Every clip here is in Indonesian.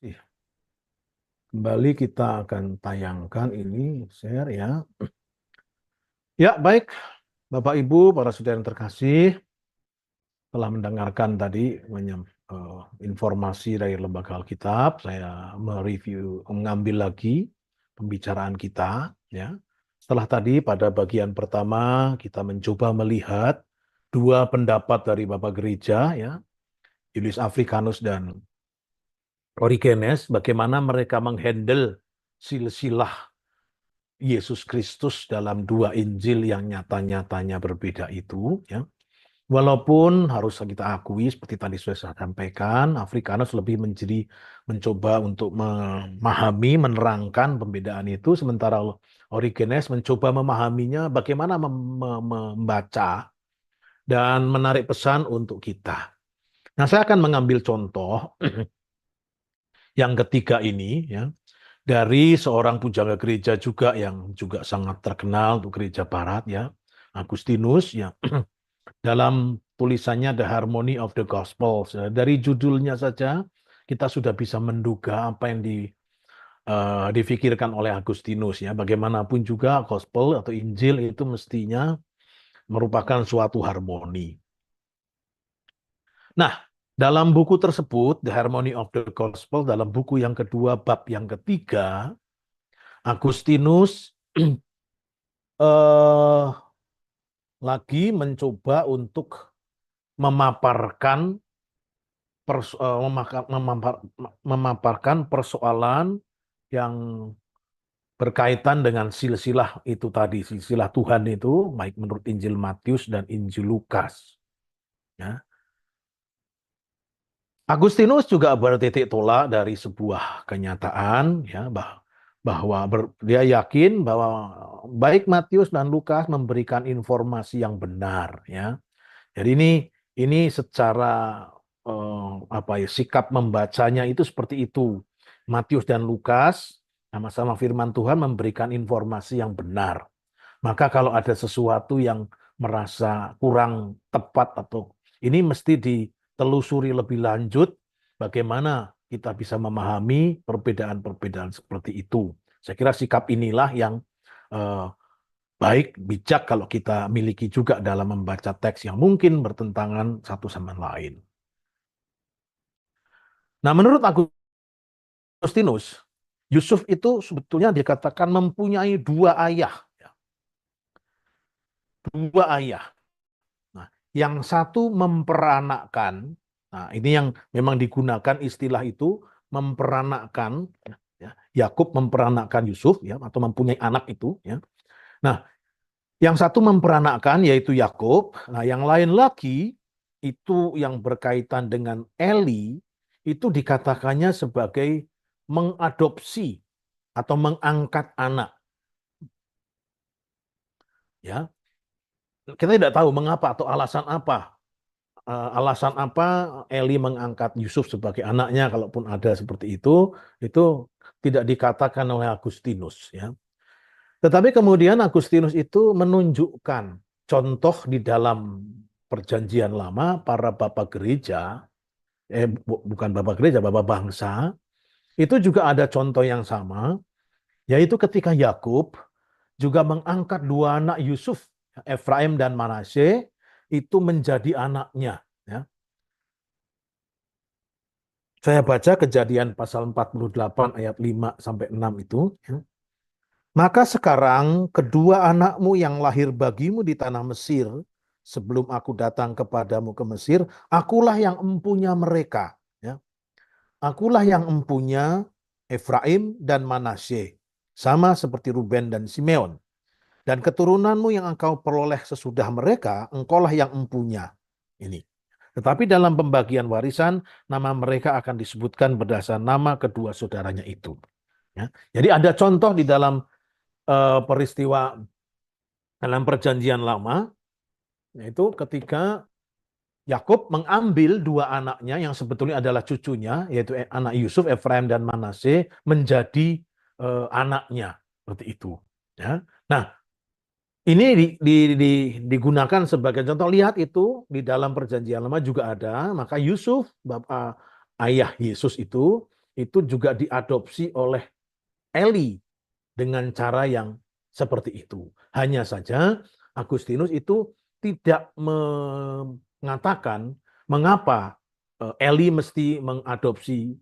Iya. Kembali kita akan tayangkan ini, share ya. Ya, baik, Bapak Ibu, para saudara yang terkasih, telah mendengarkan tadi informasi dari Lembaga Alkitab. Saya mengambil lagi pembicaraan kita, ya. Setelah tadi pada bagian pertama kita mencoba melihat dua pendapat dari Bapak Gereja, ya, Julius Africanus dan Origenes, bagaimana mereka menghandle silsilah Yesus Kristus dalam dua Injil yang nyata-nyatanya berbeda itu, ya. Walaupun harus kita akui seperti tadi sudah saya sampaikan, Afrikanus lebih mencoba untuk memahami, menerangkan pembedaan itu, sementara Origenes mencoba memahaminya bagaimana membaca dan menarik pesan untuk kita. Nah, saya akan mengambil contoh yang ketiga ini, ya, dari seorang pujangga gereja juga yang juga sangat terkenal untuk gereja barat, ya, Agustinus, ya. Dalam tulisannya The Harmony of the Gospels, ya, dari judulnya saja kita sudah bisa menduga apa yang difikirkan oleh Agustinus, ya. Bagaimanapun juga Gospel atau Injil itu mestinya merupakan suatu harmoni. Nah, dalam buku tersebut The Harmony of the Gospel, dalam buku yang kedua bab yang ketiga, Agustinus eh, lagi mencoba untuk memaparkan memaparkan persoalan yang berkaitan dengan silsilah itu tadi, silsilah Tuhan itu, baik menurut Injil Matius dan Injil Lukas. Ya. Agustinus juga bertitik tolak dari sebuah kenyataan, ya, bahwa dia yakin bahwa baik Matius dan Lukas memberikan informasi yang benar, ya. Jadi ini secara apa ya, sikap membacanya itu seperti itu. Matius dan Lukas sama-sama firman Tuhan memberikan informasi yang benar. Maka kalau ada sesuatu yang merasa kurang tepat atau ini mesti ditelusuri lebih lanjut bagaimana kita bisa memahami perbedaan-perbedaan seperti itu. Saya kira sikap inilah yang eh, baik, bijak kalau kita miliki juga dalam membaca teks yang mungkin bertentangan satu sama lain. Nah, menurut Agustinus, Yusuf itu sebetulnya dikatakan mempunyai dua ayah. Dua ayah. Nah, yang satu memperanakkan, nah ini yang memang digunakan istilah itu, memperanakkan, ya, Yakub memperanakkan Yusuf, ya, atau mempunyai anak itu, ya. Nah, yang satu memperanakkan yaitu Yakub. Nah, yang lain lagi itu yang berkaitan dengan Eli itu dikatakannya sebagai mengadopsi atau mengangkat anak. Ya, kita tidak tahu mengapa atau alasan apa Eli mengangkat Yusuf sebagai anaknya, kalaupun ada seperti itu tidak dikatakan oleh Agustinus, ya. Tetapi kemudian Agustinus itu menunjukkan contoh di dalam Perjanjian Lama para bapak gereja, bukan bapak gereja, bapak bangsa, itu juga ada contoh yang sama, yaitu ketika Yakub juga mengangkat dua anak Yusuf, Efraim dan Manasye, itu menjadi anaknya. Ya. Saya baca Kejadian pasal 48 ayat 5 sampai 6 itu. Ya. Maka sekarang kedua anakmu yang lahir bagimu di tanah Mesir, sebelum aku datang kepadamu ke Mesir, akulah yang empunya mereka. Ya. Akulah yang empunya Efraim dan Manasye, sama seperti Ruben dan Simeon. Dan keturunanmu yang engkau peroleh sesudah mereka, engkaulah yang empunya. Ini. Tetapi dalam pembagian warisan, nama mereka akan disebutkan berdasar nama kedua saudaranya itu. Ya. Jadi ada contoh di dalam peristiwa dalam Perjanjian Lama, yaitu ketika Yakub mengambil dua anaknya yang sebetulnya adalah cucunya, yaitu anak Yusuf, Efraim dan Manasye, menjadi anaknya seperti itu. Ya. Nah, ini digunakan sebagai contoh. Lihat itu di dalam Perjanjian Lama juga ada. Maka Yusuf, bapak ayah Yesus itu itu juga diadopsi oleh Eli dengan cara yang seperti itu. Hanya saja Agustinus itu tidak mengatakan mengapa Eli mesti mengadopsi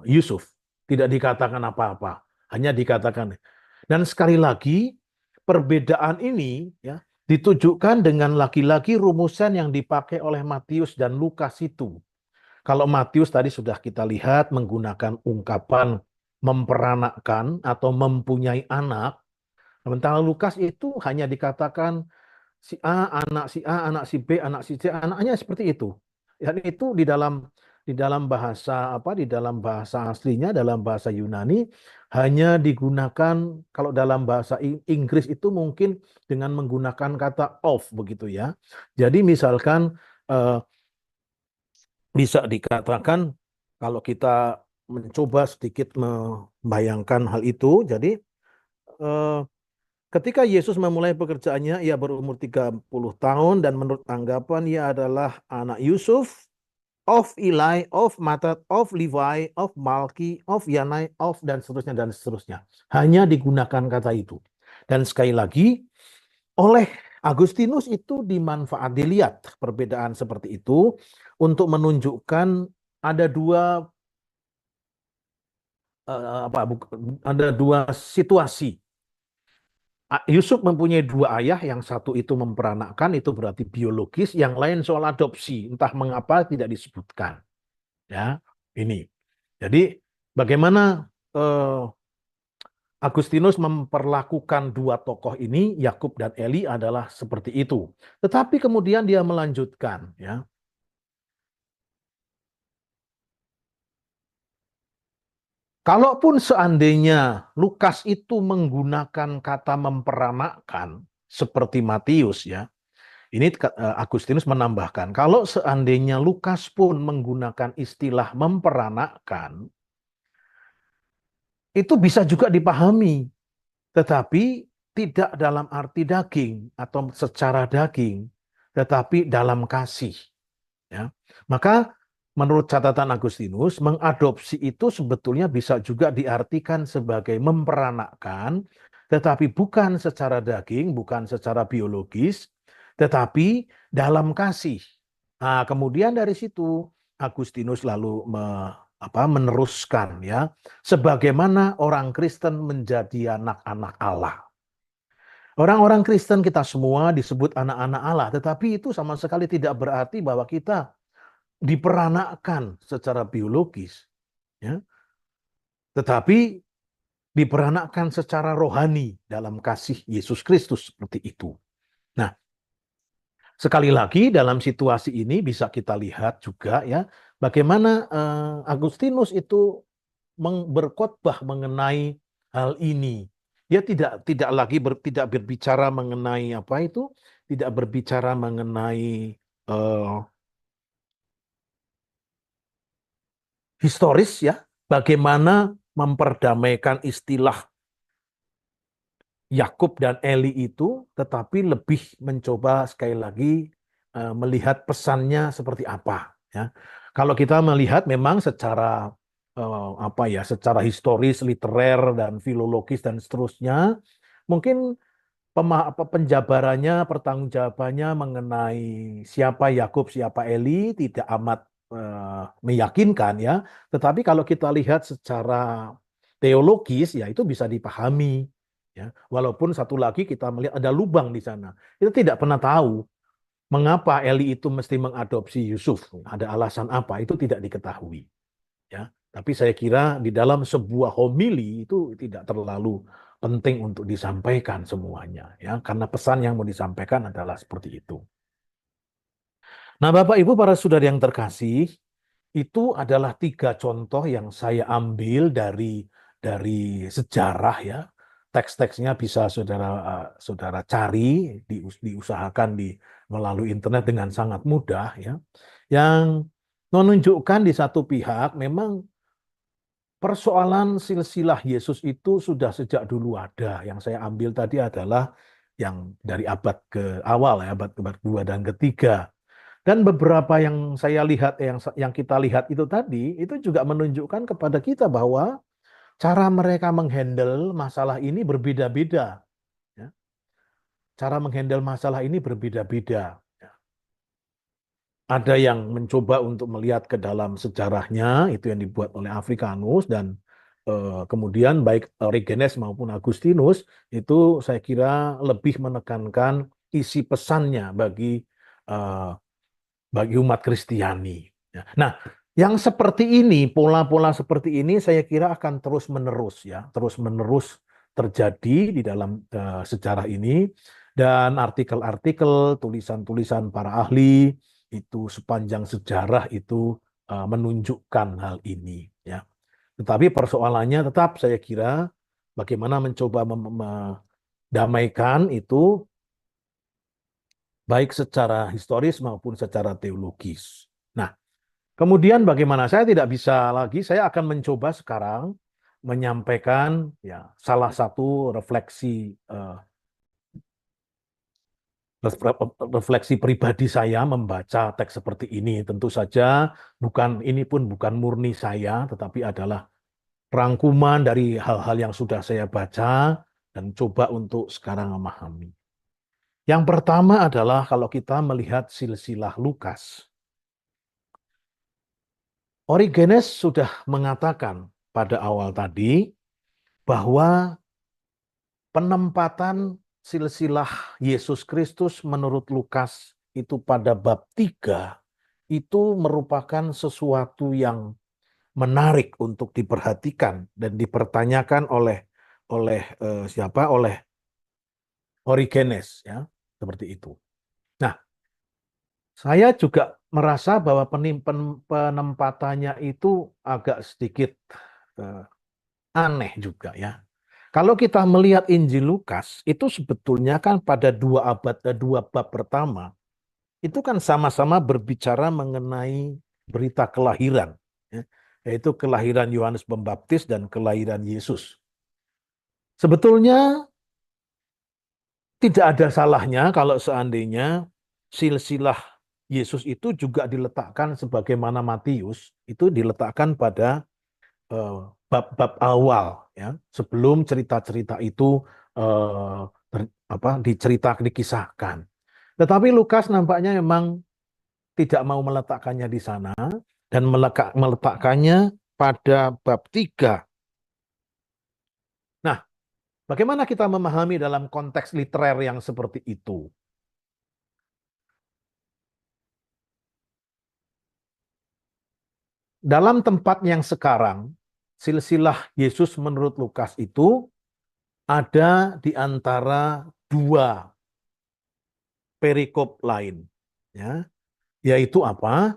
Yusuf. Tidak dikatakan apa-apa, hanya dikatakan. Dan sekali lagi, perbedaan ini ya ditujukan dengan lagi-lagi rumusan yang dipakai oleh Matius dan Lukas itu. Kalau Matius tadi sudah kita lihat menggunakan ungkapan memperanakkan atau mempunyai anak, sementara Lukas itu hanya dikatakan si A, anak si A, anak si B, anak si C, anaknya seperti itu. Dan itu di dalam bahasa apa? Di dalam bahasa aslinya, dalam bahasa Yunani hanya digunakan kalau dalam bahasa Inggris itu mungkin dengan menggunakan kata of begitu ya. Jadi misalkan bisa dikatakan kalau kita mencoba sedikit membayangkan hal itu, jadi eh, ketika Yesus memulai pekerjaannya, ia berumur 30 tahun dan menurut anggapan ia adalah anak Yusuf, of Eli, of Matat, of Levi, of Malki, of Yanai, of dan seterusnya dan seterusnya. Hanya digunakan kata itu. Dan sekali lagi, oleh Agustinus itu dilihat perbedaan seperti itu untuk menunjukkan ada ada dua situasi. Yusuf mempunyai dua ayah, yang satu itu memperanakkan, itu berarti biologis, yang lain soal adopsi, entah mengapa tidak disebutkan. Ya, ini. Jadi bagaimana Agustinus memperlakukan dua tokoh ini, Yakub dan Eli, adalah seperti itu. Tetapi kemudian dia melanjutkan, ya. Kalaupun seandainya Lukas itu menggunakan kata memperanakkan seperti Matius, ya. Ini Agustinus menambahkan, kalau seandainya Lukas pun menggunakan istilah memperanakkan, itu bisa juga dipahami, tetapi tidak dalam arti daging atau secara daging, tetapi dalam kasih. Ya. Maka menurut catatan Agustinus, mengadopsi itu sebetulnya bisa juga diartikan sebagai memperanakkan, tetapi bukan secara daging, bukan secara biologis, tetapi dalam kasih. Nah, kemudian dari situ Agustinus lalu meneruskan, ya, sebagaimana orang Kristen menjadi anak-anak Allah. Orang-orang Kristen kita semua disebut anak-anak Allah, tetapi itu sama sekali tidak berarti bahwa kita diperanakkan secara biologis, ya, tetapi diperanakkan secara rohani dalam kasih Yesus Kristus seperti itu. Nah, sekali lagi dalam situasi ini bisa kita lihat juga, ya, bagaimana Agustinus itu berkhotbah mengenai hal ini. Dia tidak lagi tidak berbicara mengenai apa itu, tidak berbicara mengenai historis, ya, bagaimana memperdamaikan istilah Yakub dan Eli itu, tetapi lebih mencoba sekali lagi melihat pesannya seperti apa, ya. Kalau kita melihat memang secara secara historis, literer dan filologis dan seterusnya, mungkin penjabarannya, pertanggungjawabannya mengenai siapa Yakub, siapa Eli tidak amat meyakinkan, ya. Tetapi kalau kita lihat secara teologis, ya, itu bisa dipahami, ya. Walaupun satu lagi kita melihat ada lubang di sana. Kita tidak pernah tahu mengapa Eli itu mesti mengadopsi Yusuf. Ada alasan apa? Itu tidak diketahui, ya. Tapi saya kira di dalam sebuah homili itu tidak terlalu penting untuk disampaikan semuanya, ya, karena pesan yang mau disampaikan adalah seperti itu. Nah, Bapak Ibu para saudara yang terkasih, itu adalah 3 contoh yang saya ambil dari sejarah, ya. Teks-teksnya bisa saudara cari, diusahakan melalui internet dengan sangat mudah, ya. Yang menunjukkan di satu pihak memang persoalan silsilah Yesus itu sudah sejak dulu ada. Yang saya ambil tadi adalah yang dari abad ke awal, ya, abad ke-2 dan ketiga. Dan beberapa yang saya lihat, yang kita lihat itu tadi, itu juga menunjukkan kepada kita bahwa cara mereka menghandle masalah ini berbeda-beda. Ya. Cara menghandle masalah ini berbeda-beda. Ya. Ada yang mencoba untuk melihat ke dalam sejarahnya, itu yang dibuat oleh Africanus, dan kemudian baik Origenes maupun Agustinus, itu saya kira lebih menekankan isi pesannya eh, bagi umat Kristiani. Ya. Nah, yang seperti ini, pola-pola seperti ini saya kira akan terus-menerus ya, terus-menerus terjadi di dalam sejarah ini, dan artikel-artikel, tulisan-tulisan para ahli itu sepanjang sejarah itu menunjukkan hal ini ya. Tetapi persoalannya tetap saya kira bagaimana mencoba mendamaikan itu baik secara historis maupun secara teologis. Nah, kemudian bagaimana? Saya tidak bisa lagi, saya akan mencoba sekarang menyampaikan ya salah satu refleksi pribadi saya membaca teks seperti ini. Tentu saja ini pun bukan murni saya, tetapi adalah rangkuman dari hal-hal yang sudah saya baca dan coba untuk sekarang memahami. Yang pertama adalah kalau kita melihat silsilah Lukas. Origenes sudah mengatakan pada awal tadi bahwa penempatan silsilah Yesus Kristus menurut Lukas itu pada bab 3 itu merupakan sesuatu yang menarik untuk diperhatikan dan dipertanyakan oleh Origenes ya, seperti itu. Nah, saya juga merasa bahwa penempatannya itu agak sedikit eh, aneh juga ya. Kalau kita melihat Injil Lukas, itu sebetulnya kan pada dua bab pertama, itu kan sama-sama berbicara mengenai berita kelahiran, ya, yaitu kelahiran Yohanes Pembaptis dan kelahiran Yesus. Sebetulnya tidak ada salahnya kalau seandainya silsilah Yesus itu juga diletakkan sebagaimana Matius, itu diletakkan pada bab-bab awal ya, sebelum cerita-cerita itu dikisahkan. Tetapi Lukas nampaknya memang tidak mau meletakkannya di sana dan meletakkannya pada bab 3. Nah, bagaimana kita memahami dalam konteks literer yang seperti itu? Dalam tempat yang sekarang, silsilah Yesus menurut Lukas itu ada di antara dua perikop lain. Ya, yaitu apa?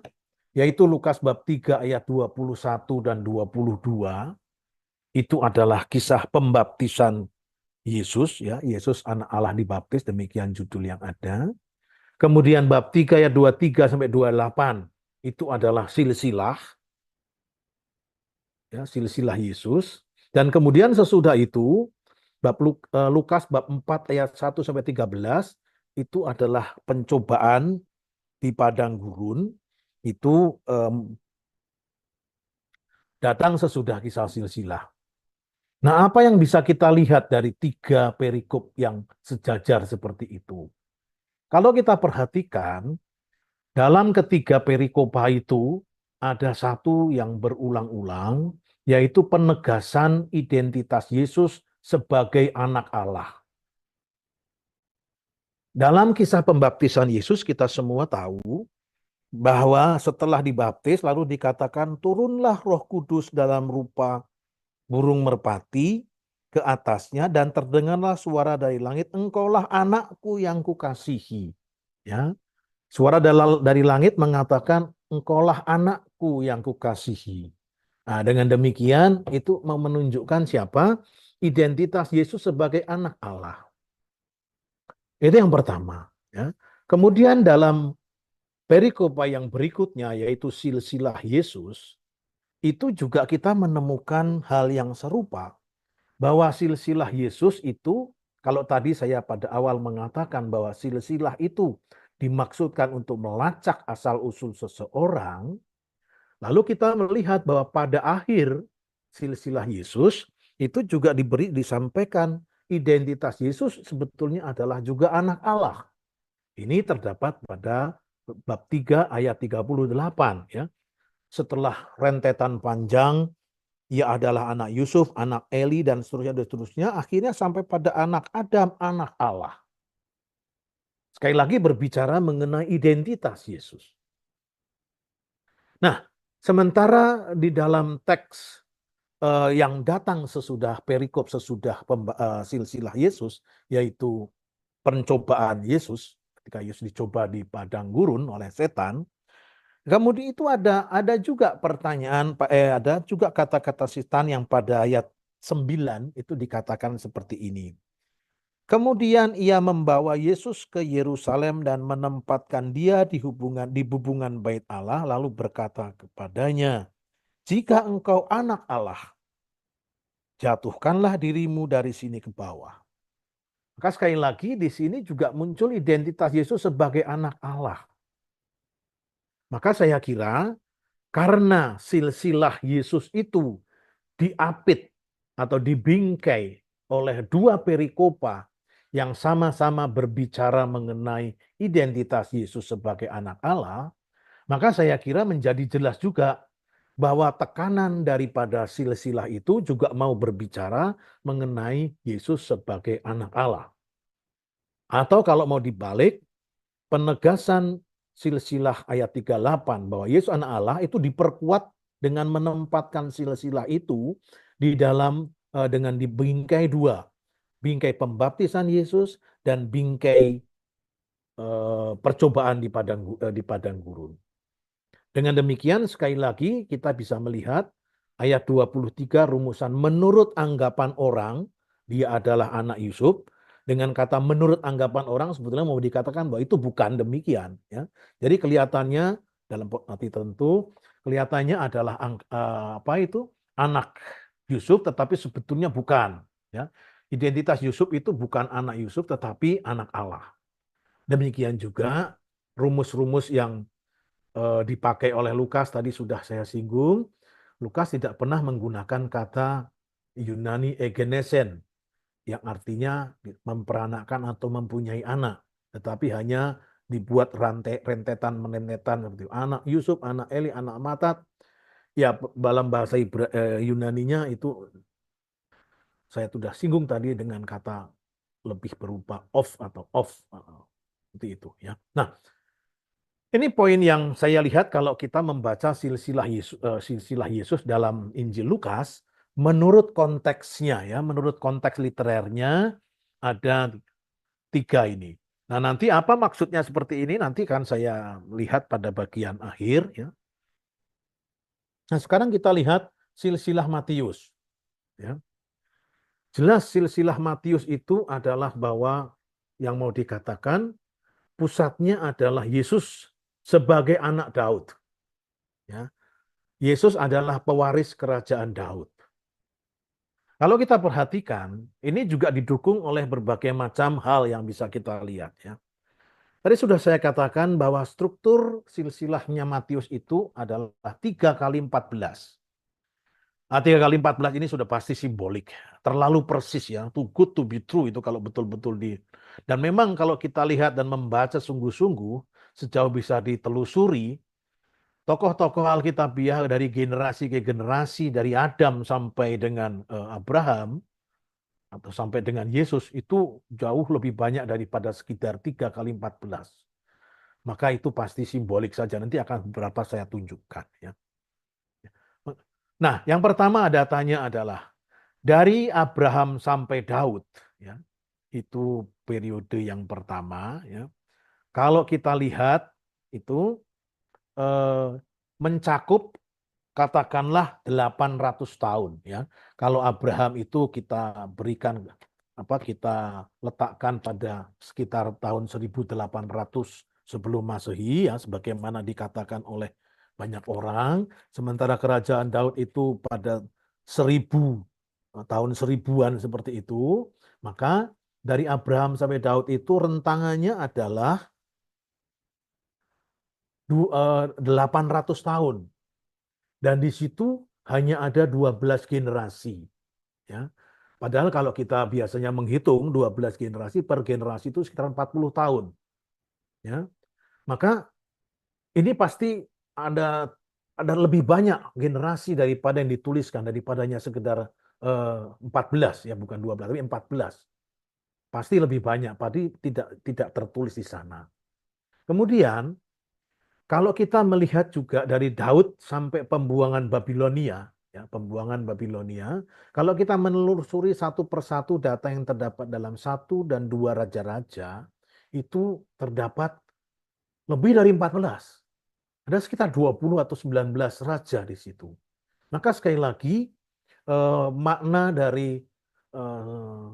Yaitu Lukas bab 3 ayat 21 dan 22. Itu adalah kisah pembaptisan Yesus, ya, Yesus anak Allah dibaptis, demikian judul yang ada. Kemudian bab 3 ayat 23 sampai 28 itu adalah silsilah, ya, silsilah Yesus. Dan kemudian sesudah itu Lukas bab 4 ayat 1 sampai 13 itu adalah pencobaan di padang gurun. Itu datang sesudah kisah silsilah. Nah, apa yang bisa kita lihat dari tiga perikop yang sejajar seperti itu? Kalau kita perhatikan, dalam ketiga perikopa itu ada satu yang berulang-ulang, yaitu penegasan identitas Yesus sebagai anak Allah. Dalam kisah pembaptisan Yesus, kita semua tahu bahwa setelah dibaptis, lalu dikatakan, turunlah Roh Kudus dalam rupa burung merpati ke atasnya, dan terdengarlah suara dari langit, engkaulah anakku yang kukasihi. Ya, suara dari langit mengatakan, engkaulah anakku yang kukasihi. Nah, dengan demikian itu menunjukkan siapa? Identitas Yesus sebagai anak Allah. Itu yang pertama. Ya. Kemudian dalam perikopa yang berikutnya, yaitu silsilah Yesus, itu juga kita menemukan hal yang serupa. Bahwa silsilah Yesus itu, kalau tadi saya pada awal mengatakan bahwa silsilah itu dimaksudkan untuk melacak asal-usul seseorang, lalu kita melihat bahwa pada akhir silsilah Yesus itu juga disampaikan identitas Yesus sebetulnya adalah juga anak Allah. Ini terdapat pada bab 3 ayat 38 ya. Setelah rentetan panjang, ia adalah anak Yusuf, anak Eli dan seterusnya, akhirnya sampai pada anak Adam, anak Allah. Sekali lagi berbicara mengenai identitas Yesus. Nah, sementara di dalam teks yang datang sesudah perikop, sesudah silsilah Yesus, yaitu pencobaan Yesus, ketika Yesus dicoba di padang gurun oleh setan, kemudian itu ada juga pertanyaan, ada juga kata-kata setan yang pada ayat 9 itu dikatakan seperti ini. Kemudian ia membawa Yesus ke Yerusalem dan menempatkan dia di bubungan bait Allah, lalu berkata kepadanya, "Jika engkau anak Allah, jatuhkanlah dirimu dari sini ke bawah." Maka sekali lagi di sini juga muncul identitas Yesus sebagai anak Allah. Maka saya kira karena silsilah Yesus itu diapit atau dibingkai oleh dua perikopa yang sama-sama berbicara mengenai identitas Yesus sebagai anak Allah, maka saya kira menjadi jelas juga bahwa tekanan daripada silsilah itu juga mau berbicara mengenai Yesus sebagai anak Allah. Atau kalau mau dibalik, penegasan silsilah ayat 38 bahwa Yesus anak Allah itu diperkuat dengan menempatkan silsilah itu di dalam dengan dibingkai dua, bingkai pembaptisan Yesus dan bingkai percobaan di padang gurun. Dengan demikian sekali lagi kita bisa melihat ayat 23 rumusan menurut anggapan orang dia adalah anak Yusuf. Dengan kata menurut anggapan orang sebetulnya mau dikatakan bahwa itu bukan demikian ya. Jadi kelihatannya dalam arti tentu kelihatannya adalah anak Yusuf tetapi sebetulnya bukan ya. Identitas Yusuf itu bukan anak Yusuf tetapi anak Allah. Demikian juga rumus-rumus yang dipakai oleh Lukas tadi sudah saya singgung. Lukas tidak pernah menggunakan kata Yunani egenesen yang artinya memperanakkan atau mempunyai anak, tetapi hanya dibuat rentetan seperti anak Yusuf, anak Eli, anak Matat. Ya dalam bahasa Yunaninya itu saya sudah singgung tadi dengan kata lebih berupa of seperti itu ya. Nah, ini poin yang saya lihat kalau kita membaca silsilah Yesus dalam Injil Lukas, menurut konteksnya ya, menurut konteks literernya ada tiga ini. Nah nanti apa maksudnya seperti ini nanti kan saya lihat pada bagian akhir ya. Nah sekarang kita lihat silsilah Matius. Ya. Jelas silsilah Matius itu adalah bahwa yang mau dikatakan pusatnya adalah Yesus sebagai anak Daud. Ya. Yesus adalah pewaris kerajaan Daud. Kalau kita perhatikan, ini juga didukung oleh berbagai macam hal yang bisa kita lihat ya. Tadi sudah saya katakan bahwa struktur silsilahnya Matius itu adalah 3 kali 14. Nah, 3 kali 14 ini sudah pasti simbolik. Terlalu persis ya, too good to be true itu kalau betul-betul Dan memang kalau kita lihat dan membaca sungguh-sungguh, sejauh bisa ditelusuri, tokoh-tokoh Alkitabiah dari generasi ke generasi, dari Adam sampai dengan Abraham, atau sampai dengan Yesus, itu jauh lebih banyak daripada sekitar 3 kali 14. Maka itu pasti simbolik saja. Nanti akan beberapa saya tunjukkan. Ya. Nah, yang pertama datanya adalah dari Abraham sampai Daud. Ya. Itu periode yang pertama. Ya. Kalau kita lihat, itu mencakup katakanlah 800 tahun ya. Kalau Abraham itu kita berikan kita letakkan pada sekitar tahun 1800 sebelum Masehi ya sebagaimana dikatakan oleh banyak orang, sementara kerajaan Daud itu pada 1000 tahun 1000-an seperti itu, maka dari Abraham sampai Daud itu rentangannya adalah 800 tahun. Dan di situ hanya ada 12 generasi. Ya. Padahal kalau kita biasanya menghitung 12 generasi, per generasi itu sekitar 40 tahun. Ya. Maka ini pasti ada ada lebih banyak generasi daripada yang dituliskan, daripadanya sekedar 14, ya bukan 12, tapi 14. Pasti lebih banyak, pasti tidak tertulis di sana. Kemudian kalau kita melihat juga dari Daud sampai pembuangan Babilonia, ya, pembuangan Babilonia, kalau kita menelusuri satu persatu data yang terdapat dalam 1 dan 2 Raja-Raja, itu terdapat lebih dari 14. Ada sekitar 20 atau 19 raja di situ. Maka sekali lagi, makna dari eh,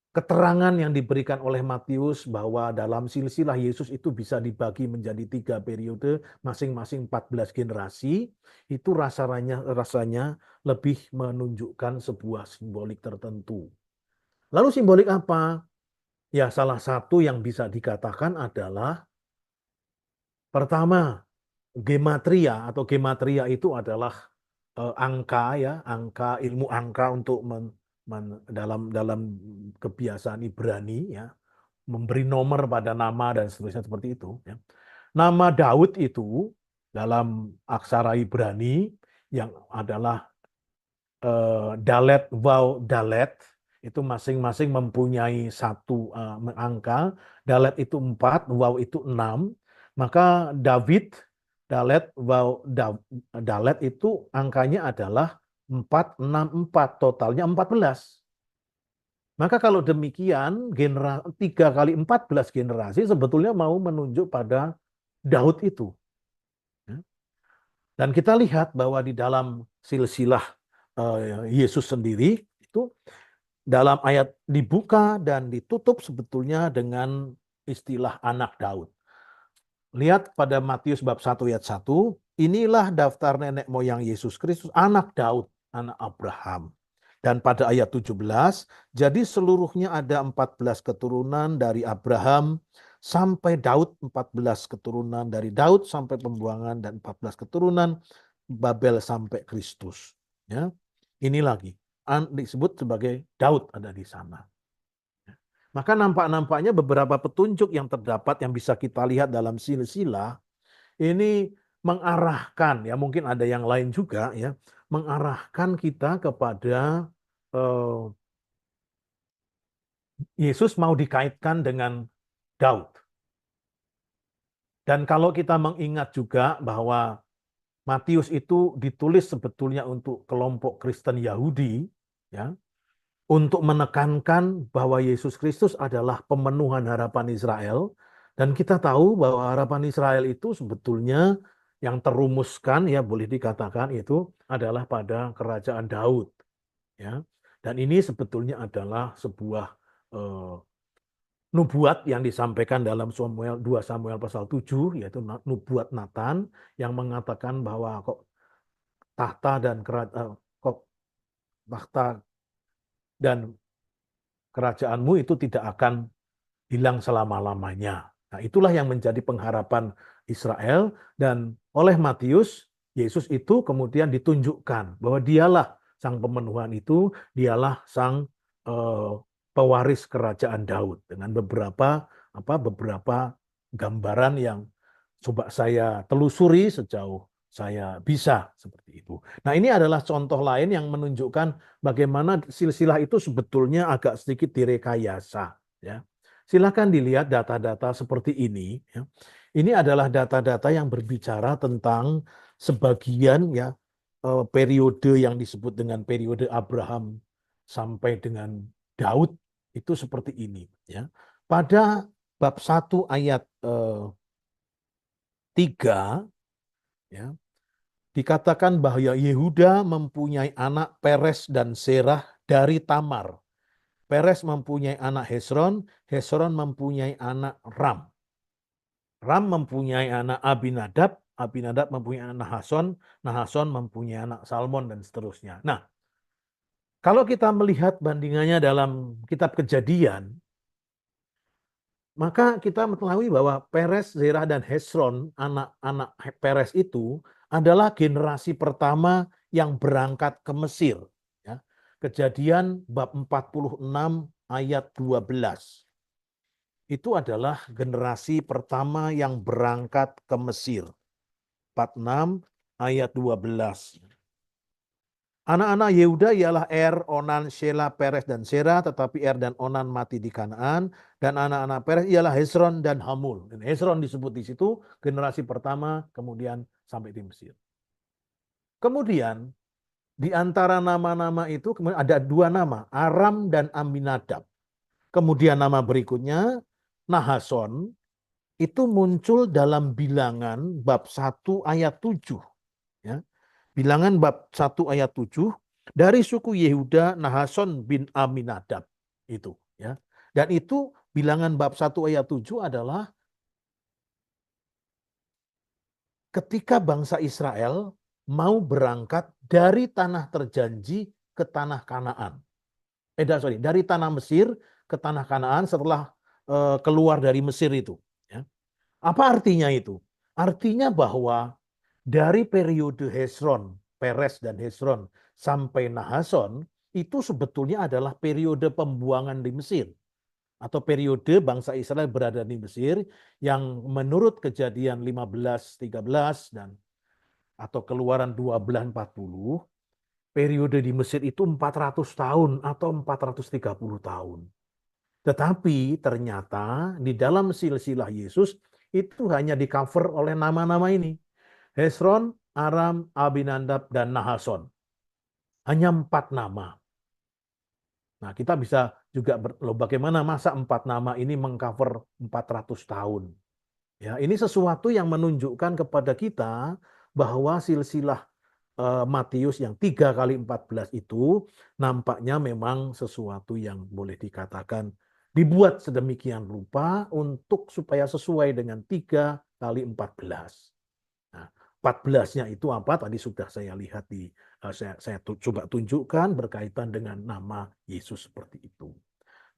keterangan yang diberikan oleh Matius bahwa dalam silsilah Yesus itu bisa dibagi menjadi 3 periode, masing-masing 14 generasi, itu rasanya lebih menunjukkan sebuah simbolik tertentu. Lalu simbolik apa? Ya, salah satu yang bisa dikatakan adalah pertama, gematria atau gematria itu adalah angka, ya, angka, ilmu angka untuk dalam dalam kebiasaan Ibrani, ya, memberi nomor pada nama dan seterusnya seperti itu, ya. Nama Daud itu dalam aksara Ibrani yang adalah Dalet, Waw, Dalet itu masing-masing mempunyai satu angka. Dalet itu 4, Waw itu 6. Maka David, Dalet, Waw, Dalet itu angkanya adalah 4, 6, 4. Totalnya 14. Maka kalau demikian, 3 kali 14 generasi sebetulnya mau menunjuk pada Daud itu. Ya. Dan kita lihat bahwa di dalam silsilah Yesus sendiri, itu dalam ayat dibuka dan ditutup sebetulnya dengan istilah anak Daud. Lihat pada Matius bab 1 ayat 1, inilah daftar nenek moyang Yesus Kristus, anak Daud, anak Abraham. Dan pada ayat 17, jadi seluruhnya ada 14 keturunan dari Abraham sampai Daud, 14 keturunan dari Daud sampai pembuangan, dan 14 keturunan Babel sampai Kristus. Ya. Ini lagi disebut sebagai Daud ada di sana. Maka nampaknya beberapa petunjuk yang terdapat yang bisa kita lihat dalam silsilah ini mengarahkan, ya mungkin ada yang lain juga, ya, mengarahkan kita kepada Yesus mau dikaitkan dengan Daud. Dan kalau kita mengingat juga bahwa Matius itu ditulis sebetulnya untuk kelompok Kristen Yahudi, ya, untuk menekankan bahwa Yesus Kristus adalah pemenuhan harapan Israel. Dan kita tahu bahwa harapan Israel itu sebetulnya yang terumuskan, ya boleh dikatakan itu adalah pada kerajaan Daud. Ya. Dan ini sebetulnya adalah sebuah nubuat yang disampaikan dalam 2 Samuel pasal 7, yaitu nubuat Nathan yang mengatakan bahwa kok tahta dan kok tahta dan kerajaanmu itu tidak akan hilang selama-lamanya. Nah, itulah yang menjadi pengharapan Israel, dan oleh Matius, Yesus itu kemudian ditunjukkan bahwa dialah sang pemenuhan itu, dialah sang eh, pewaris kerajaan Daud dengan beberapa gambaran yang coba saya telusuri sejauh saya bisa seperti itu. Nah, ini adalah contoh lain yang menunjukkan bagaimana silsilah itu sebetulnya agak sedikit direkayasa, ya. Silakan dilihat data-data seperti ini, ya. Ini adalah data-data yang berbicara tentang sebagian, ya, periode yang disebut dengan periode Abraham sampai dengan Daud itu seperti ini, ya. Pada bab 1 ayat 3, ya, dikatakan bahwa Yehuda mempunyai anak Peres dan Serah dari Tamar. Peres mempunyai anak Hesron, Hesron mempunyai anak Ram. Ram mempunyai anak Abinadab, Abinadab mempunyai anak Nahason, Nahason mempunyai anak Salmon, dan seterusnya. Nah, kalau kita melihat bandingannya dalam kitab Kejadian, Maka kita mengetahui bahwa Peres, Zerah, dan Hezron, anak-anak Peres itu adalah generasi pertama yang berangkat ke Mesir. Ya. Kejadian bab 46 ayat 12. Itu adalah generasi pertama yang berangkat ke Mesir. 46 ayat 12. Anak-anak Yehuda ialah Er, Onan, Shela, Peres, dan Sera, tetapi Er dan Onan mati di Kanaan, dan anak-anak Peres ialah Hezron dan Hamul. Dan Hezron disebut di situ generasi pertama, kemudian sampai di Mesir. Kemudian di antara nama-nama itu kemudian ada dua nama, Aram dan Aminadab. Kemudian nama berikutnya Nahason itu muncul dalam Bilangan bab 1 ayat 7. Ya. Bilangan bab 1 ayat 7 dari suku Yehuda Nahason bin Aminadab itu ya. Dan itu Bilangan bab 1 ayat 7 adalah ketika bangsa Israel mau berangkat dari tanah terjanji ke tanah Kanaan. Dari tanah Mesir ke tanah Kanaan setelah keluar dari Mesir itu ya. Apa artinya itu? Artinya bahwa dari periode Hezron, Peres dan Hezron sampai Nahason itu sebetulnya adalah periode pembuangan di Mesir atau periode bangsa Israel berada di Mesir yang menurut Kejadian 15:13 dan atau Keluaran 12:40 periode di Mesir itu 400 tahun atau 430 tahun. Tetapi ternyata di dalam silsilah Yesus itu hanya di-cover oleh nama-nama ini. Hezron, Aram, Abinadab, dan Nahason. Hanya 4 nama. Nah, kita bisa juga bagaimana masa 4 nama ini mengcover 400 tahun. Ya, ini sesuatu yang menunjukkan kepada kita bahwa silsilah Matius yang 3 kali 14 itu nampaknya memang sesuatu yang boleh dikatakan dibuat sedemikian rupa untuk supaya sesuai dengan 3 kali 14. Nah, 14-nya itu apa? Tadi sudah saya lihat saya coba tunjukkan berkaitan dengan nama Yesus seperti itu.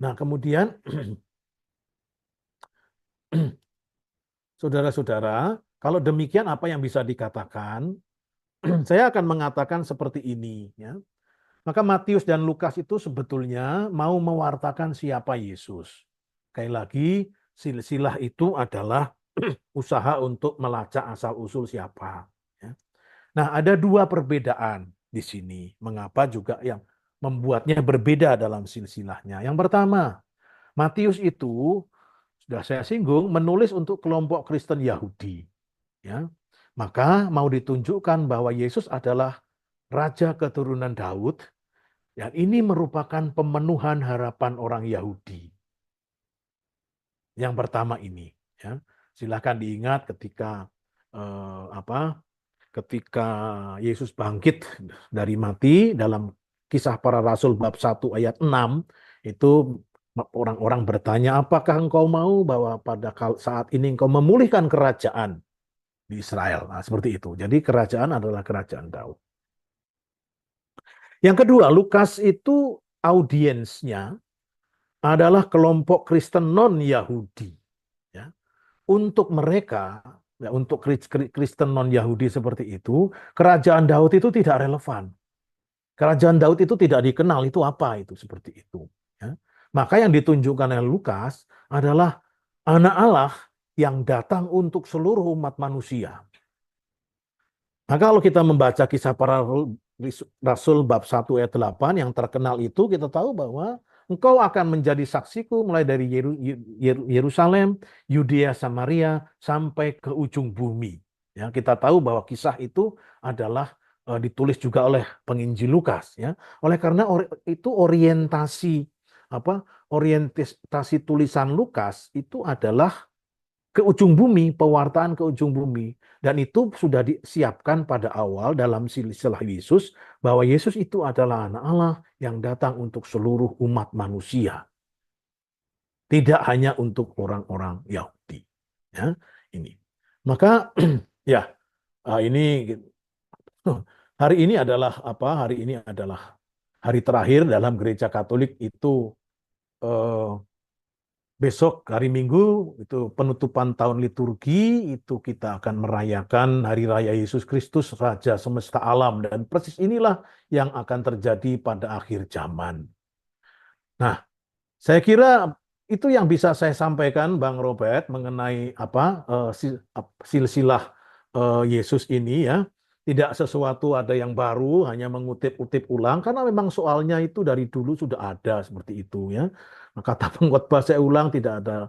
Nah, kemudian saudara-saudara, kalau demikian apa yang bisa dikatakan? Saya akan mengatakan seperti ini ya. Maka Matius dan Lukas itu sebetulnya mau mewartakan siapa Yesus. Sekali lagi, silsilah itu adalah usaha untuk melacak asal-usul siapa. Ya. Nah, ada dua perbedaan di sini. Mengapa juga yang membuatnya berbeda dalam silsilahnya. Yang pertama, Matius itu, sudah saya singgung, menulis untuk kelompok Kristen Yahudi. Ya. Maka mau ditunjukkan bahwa Yesus adalah raja keturunan Daud, yang ini merupakan pemenuhan harapan orang Yahudi. Yang pertama ini, ya, silakan diingat ketika ketika Yesus bangkit dari mati dalam Kisah Para Rasul bab 1 ayat 6 itu orang-orang bertanya, apakah engkau mau bahwa pada saat ini engkau memulihkan kerajaan di Israel? Nah, seperti itu. Jadi kerajaan adalah kerajaan Daud. Yang kedua, Lukas itu audiensnya adalah kelompok Kristen non-Yahudi. Ya. Untuk mereka, ya, untuk Kristen non-Yahudi seperti itu, kerajaan Daud itu tidak relevan. Kerajaan Daud itu tidak dikenal, itu apa itu seperti itu. Ya. Maka yang ditunjukkan oleh Lukas adalah anak Allah yang datang untuk seluruh umat manusia. Maka kalau kita membaca Kisah Para Rasul bab 1 ayat 8 yang terkenal itu, kita tahu bahwa engkau akan menjadi saksiku mulai dari Yerusalem, Yudea, Samaria, sampai ke ujung bumi. Ya, kita tahu bahwa kisah itu adalah ditulis juga oleh penginjil Lukas. Ya. Oleh karena itu orientasi tulisan Lukas itu adalah ke ujung bumi, pewartaan ke ujung bumi. Dan itu sudah disiapkan pada awal dalam silsilah Yesus, bahwa Yesus itu adalah anak Allah yang datang untuk seluruh umat manusia. Tidak hanya untuk orang-orang Yahudi. Ya, ini. Maka, ya, ini hari ini adalah apa? Hari ini adalah hari terakhir dalam gereja Katolik itu besok hari Minggu itu penutupan tahun liturgi, itu kita akan merayakan Hari Raya Yesus Kristus Raja semesta alam, dan persis inilah yang akan terjadi pada akhir zaman. Nah, saya kira itu yang bisa saya sampaikan, Bang Robert, mengenai silsilah Yesus ini ya. Tidak sesuatu ada yang baru, hanya mengutip-utip ulang, karena memang soalnya itu dari dulu sudah ada seperti itu ya. Nah, kata pengkhotbah saya ulang, tidak ada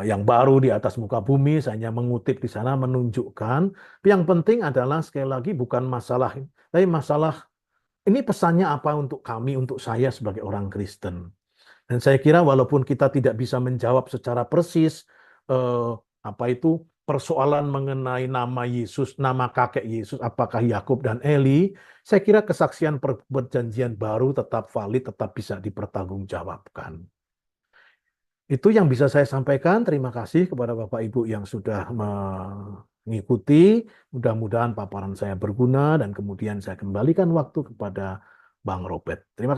yang baru di atas muka bumi, saya hanya mengutip di sana, menunjukkan. Tapi yang penting adalah sekali lagi bukan masalah, tapi masalah ini pesannya apa untuk kami, untuk saya sebagai orang Kristen. Dan saya kira walaupun kita tidak bisa menjawab secara persis eh, apa itu persoalan mengenai nama Yesus, nama kakek Yesus, apakah Yakub dan Eli, saya kira kesaksian perjanjian baru tetap valid, tetap bisa dipertanggungjawabkan. Itu yang bisa saya sampaikan. Terima kasih kepada Bapak Ibu yang sudah mengikuti. Mudah-mudahan paparan saya berguna dan kemudian saya kembalikan waktu kepada Bang Robert. Terima kasih.